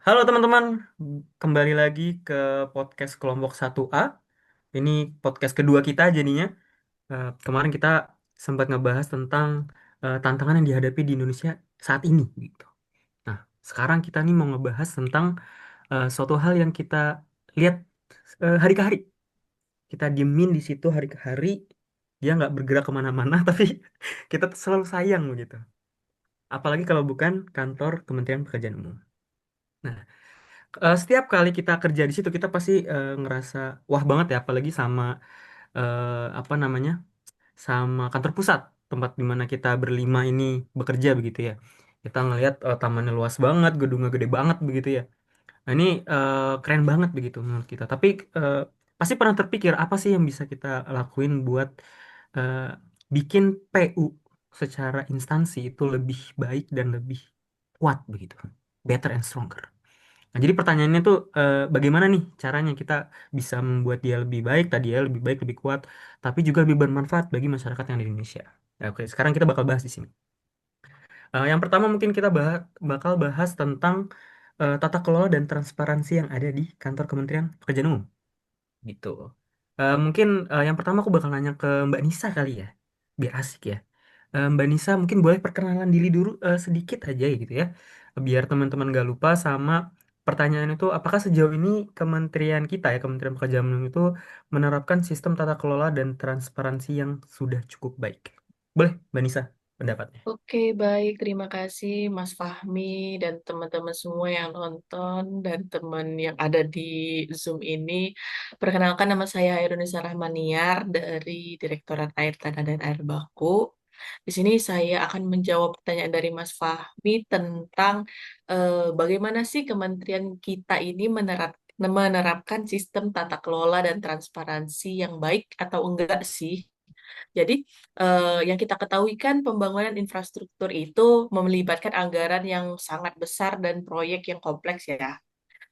Halo teman-teman, kembali lagi ke podcast kelompok 1A. Ini podcast kedua kita jadinya. Kemarin kita sempat ngebahas tentang tantangan yang dihadapi di Indonesia saat ini gitu. Nah, sekarang kita nih mau ngebahas tentang suatu hal yang kita lihat hari ke hari. Kita diemin di situ hari ke hari, dia nggak bergerak kemana-mana, tapi kita tuh selalu sayang begitu. Apalagi kalau bukan kantor Kementerian Pekerjaan Umum. Nah, setiap kali kita kerja di situ kita pasti ngerasa wah banget ya, apalagi sama apa namanya, sama kantor pusat tempat dimana kita berlima ini bekerja begitu ya. Kita ngelihat tamannya luas banget, gedungnya gede banget begitu ya. Nah, ini keren banget begitu menurut kita. Tapi eh, pasti pernah terpikir apa sih yang bisa kita lakuin buat eh, bikin PU secara instansi itu lebih baik dan lebih kuat begitu, better and stronger. Nah, jadi pertanyaannya tuh bagaimana nih caranya kita bisa membuat dia lebih baik, tadi ya lebih baik, lebih kuat, tapi juga lebih bermanfaat bagi masyarakat yang ada di Indonesia. Nah, oke, sekarang kita bakal bahas di sini. Yang pertama mungkin kita bakal bahas tentang tata kelola dan transparansi yang ada di kantor Kementerian Pekerjaan Umum gitu. Mungkin yang pertama aku bakal nanya ke Mbak Nisa kali ya, biar asik ya. Mbak Nisa mungkin boleh perkenalan diri dulu sedikit aja ya gitu ya, biar teman-teman gak lupa sama pertanyaan itu, apakah sejauh ini kementerian kita ya, Kementerian Pekerjaan Umum itu menerapkan sistem tata kelola dan transparansi yang sudah cukup baik. Boleh, Mbak Nisa, pendapatnya. Oke, baik. Terima kasih Mas Fahmi dan teman-teman semua yang nonton dan teman yang ada di Zoom ini. Perkenalkan nama saya Irunisa Rahmaniar dari Direktorat Air Tanah dan Air Baku. Di sini saya akan menjawab pertanyaan dari Mas Fahmi tentang bagaimana sih kementerian kita ini menerapkan sistem tata kelola dan transparansi yang baik atau enggak sih. Jadi, yang kita ketahui kan pembangunan infrastruktur itu melibatkan anggaran yang sangat besar dan proyek yang kompleks ya.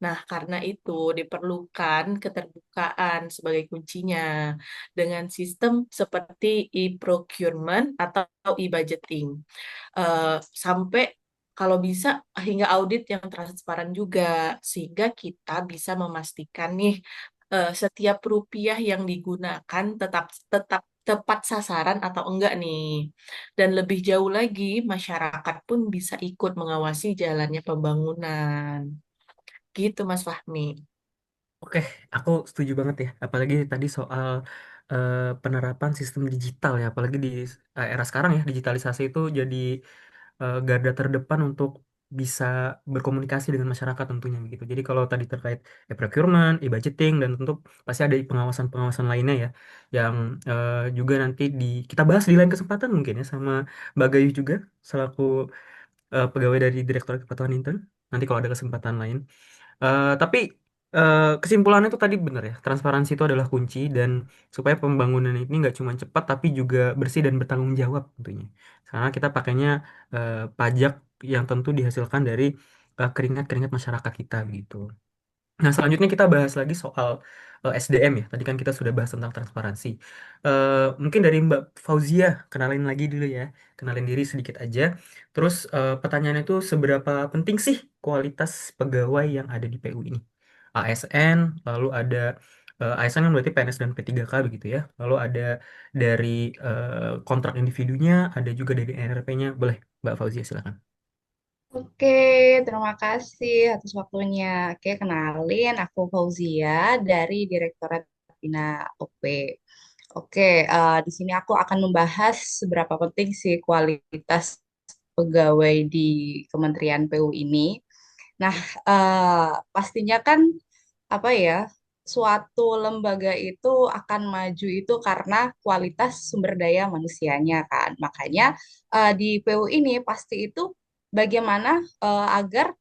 Nah, karena itu diperlukan keterbukaan sebagai kuncinya dengan sistem seperti e-procurement atau e-budgeting. Sampai kalau bisa hingga audit yang transparan juga, sehingga kita bisa memastikan nih setiap rupiah yang digunakan tetap tetap tepat sasaran atau enggak nih. Dan lebih jauh lagi, masyarakat pun bisa ikut mengawasi jalannya pembangunan. Gitu, Mas Fahmi. Oke, aku setuju banget ya. Apalagi tadi soal penerapan sistem digital ya. Apalagi di era sekarang ya, digitalisasi itu jadi garda terdepan untuk bisa berkomunikasi dengan masyarakat tentunya begitu. Jadi kalau tadi terkait e-procurement, e-budgeting, dan tentu pasti ada pengawasan-pengawasan lainnya ya, yang juga nanti kita bahas di lain kesempatan mungkin ya sama Mbak Gayu juga selaku pegawai dari Direktorat Kepatuhan Intern. Nanti kalau ada kesempatan lain. Tapi kesimpulannya itu tadi benar ya, transparansi itu adalah kunci dan supaya pembangunan ini nggak cuma cepat tapi juga bersih dan bertanggung jawab tentunya. Karena kita pakainya pajak yang tentu dihasilkan dari keringat-keringat masyarakat kita gitu. Nah, selanjutnya kita bahas lagi soal SDM ya. Tadi kan kita sudah bahas tentang transparansi. Mungkin dari Mbak Fauzia, kenalin lagi dulu ya. Kenalin diri sedikit aja. Terus pertanyaannya itu seberapa penting sih kualitas pegawai yang ada di PU ini? ASN, lalu ada ASN kan berarti PNS dan P3K begitu ya. Lalu ada dari kontrak individunya, ada juga dari NRP-nya. Boleh, Mbak Fauzia silakan. Oke, terima kasih atas waktunya. Oke, kenalin aku Fauzia dari Direktorat Bina OP. Oke, di sini aku akan membahas seberapa penting sih kualitas pegawai di Kementerian PU ini. Nah, pastinya kan apa ya, suatu lembaga itu akan maju itu karena kualitas sumber daya manusianya kan. Makanya di PU ini pasti itu bagaimana agar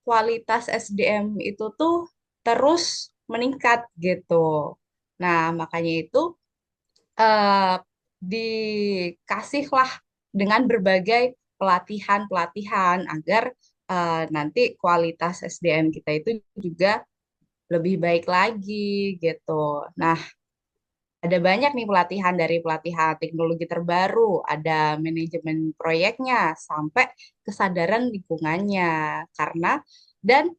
kualitas SDM itu tuh terus meningkat gitu. Nah, makanya itu eh, dikasihlah dengan berbagai pelatihan-pelatihan agar nanti kualitas SDM kita itu juga lebih baik lagi gitu. Nah, ada banyak nih pelatihan dari pelatihan teknologi terbaru, ada manajemen proyeknya sampai kesadaran lingkungannya. Karena dan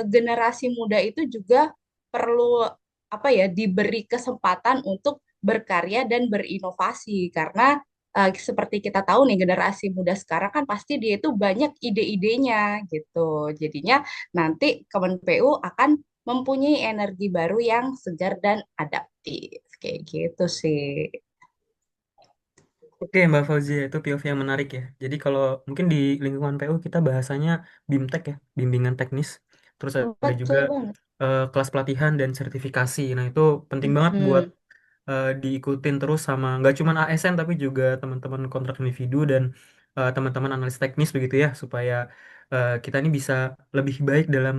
generasi muda itu juga perlu apa ya diberi kesempatan untuk berkarya dan berinovasi karena seperti kita tahu nih generasi muda sekarang kan pasti dia itu banyak ide-idenya gitu. Jadinya nanti Kemen PU akan mempunyai energi baru yang segar dan adaptif kayak gitu sih. Oke, Mbak Fauzia, itu POV yang menarik ya. Jadi kalau mungkin di lingkungan PU kita bahasanya BIMTEK ya, bimbingan teknis. Terus ada juga Betul banget. kelas pelatihan dan sertifikasi. Nah, itu penting banget buat Mm-mm. diikutin terus sama nggak cuma ASN tapi juga teman-teman kontrak individu dan teman-teman analis teknis begitu ya, supaya kita ini bisa lebih baik dalam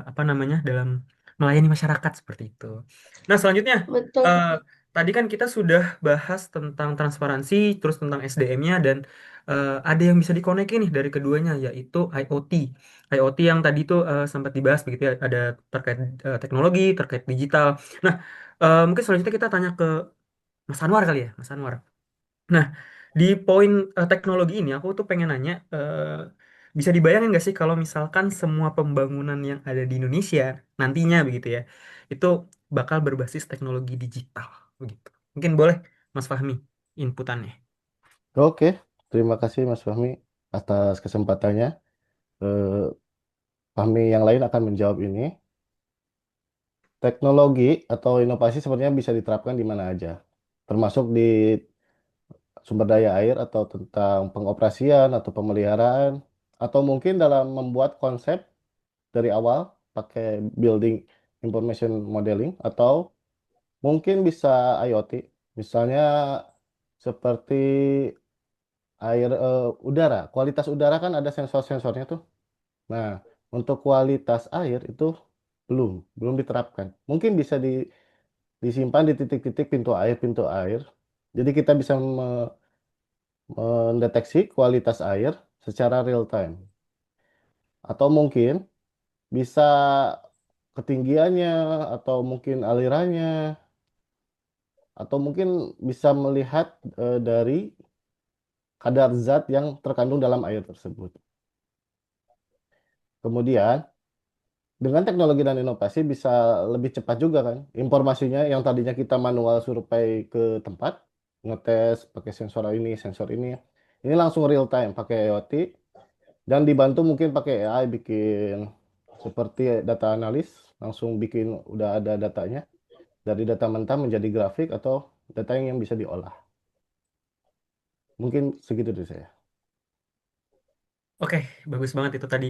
apa namanya, dalam melayani masyarakat seperti itu. Nah, selanjutnya Betul. eh, tadi kan kita sudah bahas tentang transparansi, terus tentang SDM-nya dan ada yang bisa dikonekin nih dari keduanya yaitu IoT. IoT yang tadi tuh sempat dibahas begitu ya, ada terkait teknologi, terkait digital. Nah, mungkin selanjutnya kita tanya ke Mas Anwar kali ya, Mas Anwar. Nah, di poin teknologi ini aku tuh pengen nanya, bisa dibayangin nggak sih kalau misalkan semua pembangunan yang ada di Indonesia nantinya begitu ya, itu bakal berbasis teknologi digital begitu. Mungkin boleh Mas Fahmi inputannya. Oke, terima kasih Mas Fahmi atas kesempatannya. Eh, Fahmi yang lain akan menjawab ini. Teknologi atau inovasi sebenarnya bisa diterapkan di mana aja, termasuk di sumber daya air atau tentang pengoperasian atau pemeliharaan, atau mungkin dalam membuat konsep dari awal pakai building information modeling, atau mungkin bisa IoT, misalnya seperti air udara, kualitas udara kan ada sensor-sensornya tuh. Nah, untuk kualitas air itu belum belum diterapkan. Mungkin bisa disimpan di titik-titik pintu air. Jadi kita bisa mendeteksi kualitas air secara real time. Atau mungkin bisa ketinggiannya, atau mungkin alirannya, atau mungkin bisa melihat dari kadar zat yang terkandung dalam air tersebut. Kemudian dengan teknologi dan inovasi bisa lebih cepat juga kan. Informasinya yang tadinya kita manual survei ke tempat, ngetes pakai sensor ini. Ini langsung real time pakai IoT dan dibantu mungkin pakai AI bikin seperti data analis, langsung bikin udah ada datanya dari data mentah menjadi grafik atau data yang bisa diolah. Mungkin segitu dari saya. Oke, bagus banget itu tadi.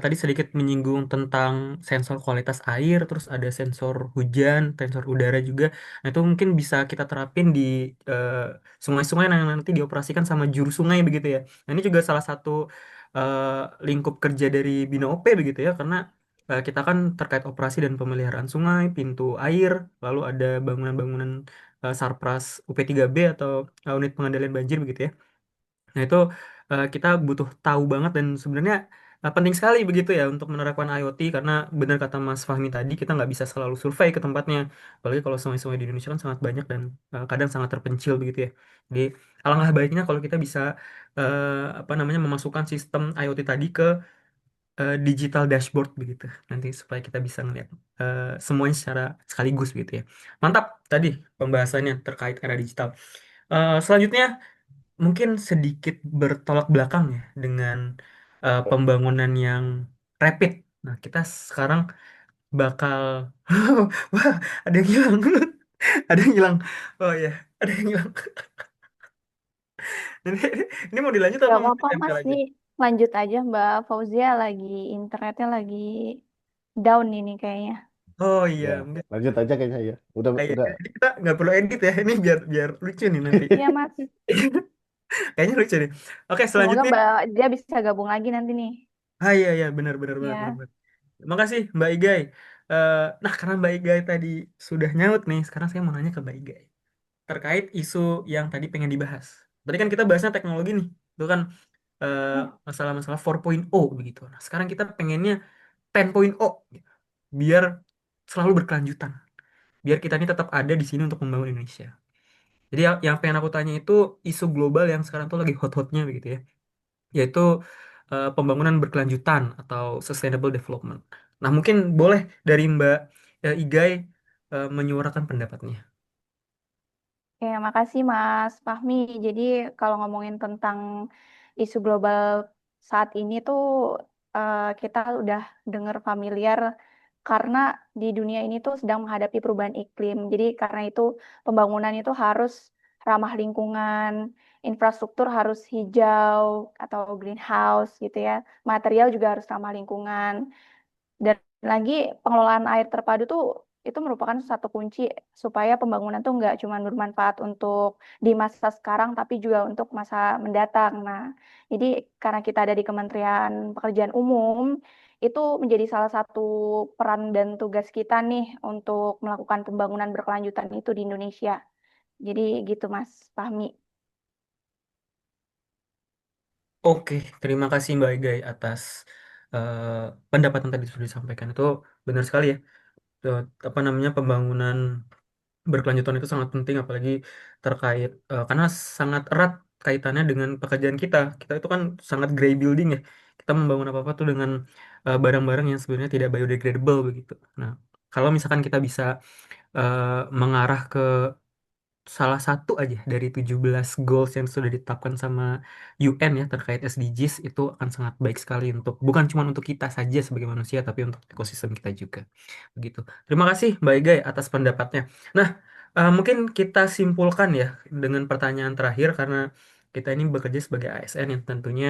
Tadi sedikit menyinggung tentang sensor kualitas air, terus ada sensor hujan, sensor udara juga. Nah, itu mungkin bisa kita terapin di eh, sungai-sungai yang nanti dioperasikan sama juru sungai begitu ya. Nah, ini juga salah satu eh, lingkup kerja dari Bina OP begitu ya, karena kita kan terkait operasi dan pemeliharaan sungai, pintu air, lalu ada bangunan-bangunan Sarpras UP3B atau unit pengendalian banjir begitu ya. Nah, itu kita butuh tahu banget dan sebenarnya penting sekali begitu ya untuk menerapkan IoT karena benar kata Mas Fahmi tadi kita nggak bisa selalu survei ke tempatnya. Apalagi kalau sungai-sungai di Indonesia kan sangat banyak dan kadang sangat terpencil begitu ya. Jadi alangkah baiknya kalau kita bisa apa namanya memasukkan sistem IoT tadi ke digital dashboard begitu. Nanti supaya kita bisa ngeliat semuanya secara sekaligus gitu ya. Mantap tadi pembahasannya terkait era digital. Selanjutnya mungkin sedikit bertolak belakang ya dengan pembangunan yang rapid. Nah, kita sekarang bakal wah, ada yang hilang. Ada yang hilang. Oh ya, ada yang hilang. Ini, ini mau dilanjut Gak apa mau apa-apa ditempel Mas aja? nih, lanjut aja Mbak Fauzia lagi internetnya lagi down ini kayaknya. Oh iya, Ya, mungkin lanjut aja kayaknya ya. Udah iya. udah. Jadi kita nggak perlu edit ya. Ini biar biar lucu nih nanti. Iya Mas, Kayaknya lucu nih. Oke, semoga selanjutnya. Mbak dia bisa gabung lagi nanti nih. Ah iya iya benar benar benar benar. Ya, Benar. Terima kasih Mbak Igai. Nah, karena Mbak Igai tadi sudah nyaut nih, sekarang saya mau nanya ke Mbak Igai terkait isu yang tadi pengen dibahas. Tadi kan kita bahasnya teknologi nih, itu kan eh, ya, masalah-masalah 4.0 begitu. Nah, sekarang kita pengennya 10.0 gitu. Biar selalu berkelanjutan. Biar kita ini tetap ada di sini untuk membangun Indonesia. Jadi yang pengen aku tanya itu isu global yang sekarang tuh lagi hot-hotnya begitu ya. Yaitu pembangunan berkelanjutan atau sustainable development. Nah, mungkin boleh dari Mbak Igai menyuarakan pendapatnya. Oke, makasih Mas Fahmi. Jadi kalau ngomongin tentang isu global saat ini tuh kita udah dengar familiar karena di dunia ini tuh sedang menghadapi perubahan iklim. Jadi karena itu pembangunan itu harus ramah lingkungan, infrastruktur harus hijau atau greenhouse gitu ya. Material juga harus ramah lingkungan. Dan lagi pengelolaan air terpadu tuh itu merupakan satu kunci supaya pembangunan tuh nggak cuma bermanfaat untuk di masa sekarang tapi juga untuk masa mendatang. Nah, jadi karena kita ada di Kementerian Pekerjaan Umum, itu menjadi salah satu peran dan tugas kita nih untuk melakukan pembangunan berkelanjutan itu di Indonesia. Jadi gitu Mas Fahmi. Oke, terima kasih Mbak Igai atas eh, pendapat yang tadi sudah disampaikan. Itu benar sekali ya. Eh, apa namanya, pembangunan berkelanjutan itu sangat penting, apalagi terkait karena sangat erat kaitannya dengan pekerjaan kita. Kita itu kan sangat gray building ya. Kita membangun apa-apa tuh dengan barang-barang yang sebenarnya tidak biodegradable begitu. Nah, kalau misalkan kita bisa mengarah ke salah satu aja dari 17 goals yang sudah ditetapkan sama UN ya terkait SDGs, itu akan sangat baik sekali untuk bukan cuma untuk kita saja sebagai manusia tapi untuk ekosistem kita juga. Begitu. Terima kasih Mbak Igai atas pendapatnya. Nah, mungkin kita simpulkan ya dengan pertanyaan terakhir karena kita ini bekerja sebagai ASN yang tentunya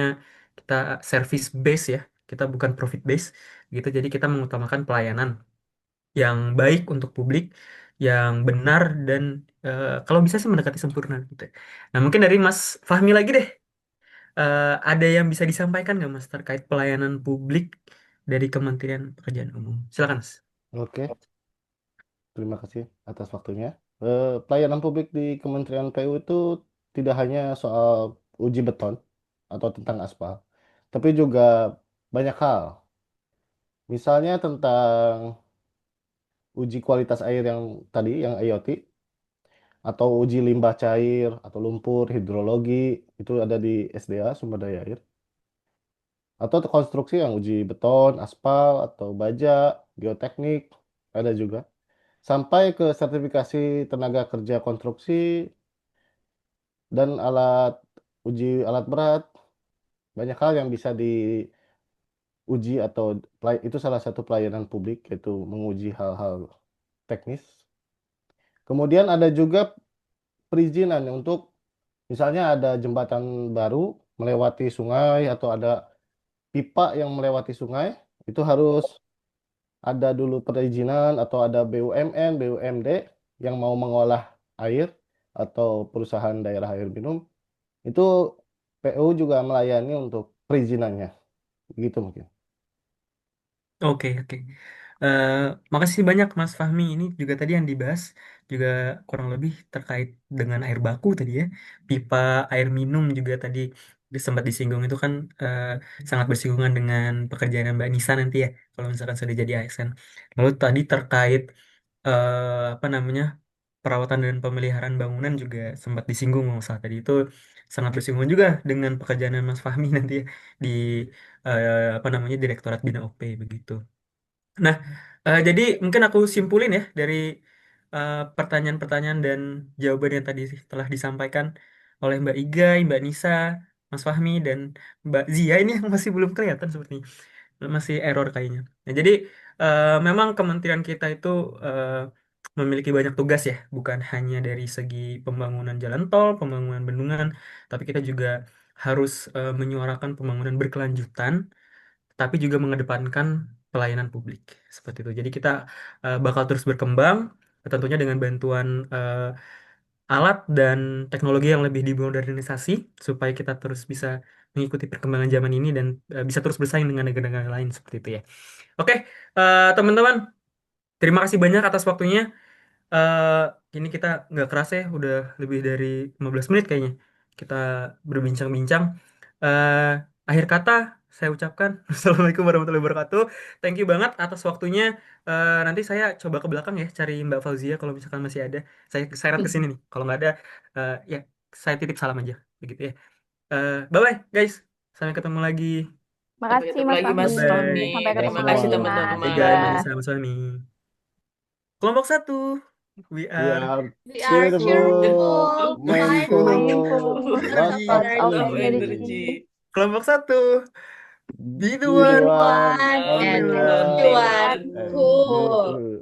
kita service base ya. Kita bukan profit base gitu. Jadi kita mengutamakan pelayanan yang baik untuk publik, yang benar dan kalau bisa sih mendekati sempurna gitu. Nah, mungkin dari Mas Fahmi lagi deh, ada yang bisa disampaikan nggak Mas terkait pelayanan publik dari Kementerian Pekerjaan Umum? Silakan Mas. Oke, terima kasih atas waktunya. Pelayanan publik di Kementerian PU itu tidak hanya soal uji beton atau tentang aspal, tapi juga banyak hal. Misalnya tentang uji kualitas air yang tadi, yang IoT, atau uji limbah cair atau lumpur, hidrologi, itu ada di SDA, sumber daya air. Atau konstruksi yang uji beton, aspal, atau baja, geoteknik, ada juga. Sampai ke sertifikasi tenaga kerja konstruksi dan uji alat berat, banyak hal yang bisa diuji atau itu salah satu pelayanan publik, yaitu menguji hal-hal teknis. Kemudian ada juga perizinan untuk misalnya ada jembatan baru melewati sungai atau ada pipa yang melewati sungai, itu harus ada dulu perizinan atau ada BUMN, BUMD yang mau mengolah air atau perusahaan daerah air minum. Itu PU juga melayani untuk perizinannya. Gitu mungkin. Oke, oke. Eh, Makasih banyak Mas Fahmi. Ini juga tadi yang dibahas juga kurang lebih terkait dengan air baku tadi ya. Pipa air minum juga tadi sempat disinggung itu kan sangat bersinggungan dengan pekerjaan Mbak Nisa nanti ya kalau misalkan sudah jadi ASN. Lalu tadi terkait apa namanya, perawatan dan pemeliharaan bangunan juga sempat disinggung nggak usah tadi itu sangat bersinggungan juga dengan pekerjaan Mas Fahmi nanti ya di apa namanya Direktorat Bina OP begitu. Nah, jadi mungkin aku simpulin ya dari pertanyaan-pertanyaan dan jawaban yang tadi telah disampaikan oleh Mbak Iga, Mbak Nisa, Mas Fahmi, dan Mbak Zia ini yang masih belum kelihatan sepertinya. Masih error kayaknya. Nah, jadi memang kementerian kita itu eh, memiliki banyak tugas ya, bukan hanya dari segi pembangunan jalan tol, pembangunan bendungan, tapi kita juga harus menyuarakan pembangunan berkelanjutan tapi juga mengedepankan pelayanan publik seperti itu. Jadi kita bakal terus berkembang, tentunya dengan bantuan alat dan teknologi yang lebih dimodernisasi supaya kita terus bisa mengikuti perkembangan zaman ini dan bisa terus bersaing dengan negara-negara lain seperti itu ya. Oke, teman-teman, terima kasih banyak atas waktunya. Eh, ini kita nggak kerasa ya, udah lebih dari 15 menit kayaknya. Kita berbincang-bincang. Eh, Akhir kata, saya ucapkan Assalamualaikum warahmatullahi wabarakatuh. Thank you banget atas waktunya. Nanti saya coba ke belakang ya, cari Mbak Fauzia kalau misalkan masih ada. Saya seret ke sini nih. Kalau nggak ada, ya saya titip salam aja. Begitu ya. Bye-bye guys. Sampai ketemu lagi. Sampai Makasih ketemu Mas lagi Fahmi. Mas Fahmi. Bye-bye. Sampai Dadah Terima ketemu semua. lagi kasih Mas. Bye teman-teman. Manisa Dadah. Mas Fahmi. Kelompok satu. We We are are We are cheerful, cheerful, cheerful, mindful, mindful, Mindful, mindful, full full lots of energy. of lots of Love energy. energy. energy. energy. Kelompok satu. Be the Be the one, Be one, one only only and Only only one. one, one. one. and Cool. be Cool. cool.